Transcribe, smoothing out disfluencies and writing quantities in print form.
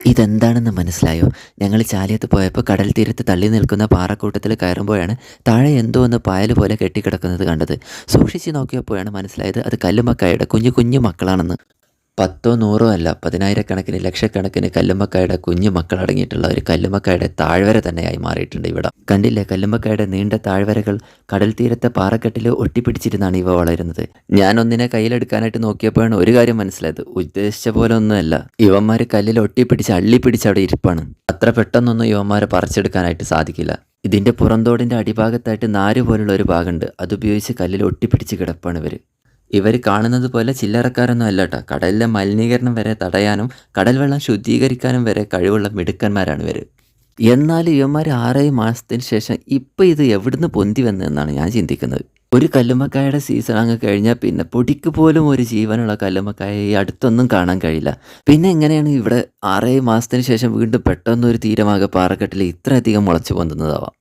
ഇതെന്താണെന്ന് മനസ്സിലായോ? ഞങ്ങൾ ചാലിയത്ത് പോയപ്പോൾ കടൽ തീരത്ത് തള്ളി നിൽക്കുന്ന പാറക്കൂട്ടത്തിൽ കയറുമ്പോഴാണ് താഴെ എന്തോ ഒന്ന് പായൽ പോലെ കെട്ടിക്കിടക്കുന്നത് കണ്ടത്. സൂക്ഷിച്ച് നോക്കിയപ്പോഴാണ് മനസ്സിലായത് അത് കല്ലുമ്മക്കായയുടെ കുഞ്ഞു കുഞ്ഞു മക്കളാണെന്ന്. പത്തോ നൂറോ അല്ല, പതിനായിരക്കണക്കിന് ലക്ഷക്കണക്കിന് കല്ലുമ്മക്കായുടെ കുഞ്ഞു മക്കളടങ്ങിയിട്ടുള്ള ഒരു കല്ലുമ്മക്കായുടെ താഴ്വര തന്നെയായി മാറിയിട്ടുണ്ട് ഇവിടെ. കണ്ടില്ലേ, കല്ലുമ്മക്കായുടെ നീണ്ട താഴ്വരകൾ കടൽ തീരത്തെ പാറക്കെട്ടിൽ ഒട്ടിപ്പിടിച്ചിരുന്നാണ് ഇവ വളരുന്നത്. ഞാനൊന്നിനെ കയ്യിലെടുക്കാനായിട്ട് നോക്കിയപ്പോഴാണ് ഒരു കാര്യം മനസ്സിലായത്. ഉദ്ദേശിച്ച പോലെ ഒന്നുമല്ല, ഇവന്മാർ കല്ലിൽ ഒട്ടിപ്പിടിച്ച് അള്ളിപ്പിടിച്ച് അവിടെ ഇരിപ്പാണ്. അത്ര പെട്ടെന്നൊന്നും ഇവന്മാരെ പറിച്ചെടുക്കാനായിട്ട് സാധിക്കില്ല. ഇതിൻ്റെ പുറന്തോടിൻ്റെ അടിഭാഗത്തായിട്ട് നാര് പോലുള്ള ഒരു ഭാഗമുണ്ട്. അതുപയോഗിച്ച് കല്ലിൽ ഒട്ടിപ്പിടിച്ച് കിടപ്പാണ് ഇവർ കാണുന്നത് പോലെ ചില്ലറക്കാരൊന്നും അല്ല കേട്ടോ. കടലിലെ മലിനീകരണം വരെ തടയാനും കടൽ വെള്ളം ശുദ്ധീകരിക്കാനും വരെ കഴിവുള്ള മിടുക്കന്മാരാണ് ഇവർ. എന്നാലും ഇവന്മാർ 6 മാസത്തിന് ശേഷം ഇപ്പം ഇത് എവിടുന്ന് പൊന്തി വന്നതെന്നാണ് ഞാൻ ചിന്തിക്കുന്നത്. ഒരു കല്ലുമ്മക്കായുടെ സീസൺ അങ്ങ് കഴിഞ്ഞാൽ പിന്നെ പൊടിക്ക് പോലും ഒരു ജീവനുള്ള കല്ലുമ്മക്കായ ഈ അടുത്തൊന്നും കാണാൻ കഴിയില്ല. പിന്നെ എങ്ങനെയാണ് ഇവിടെ 6 മാസത്തിന് ശേഷം വീണ്ടും പെട്ടെന്നൊരു തീരമാകെ പാറക്കെട്ടിൽ ഇത്രയധികം മുളച്ചു പൊന്തുന്നതാവാം?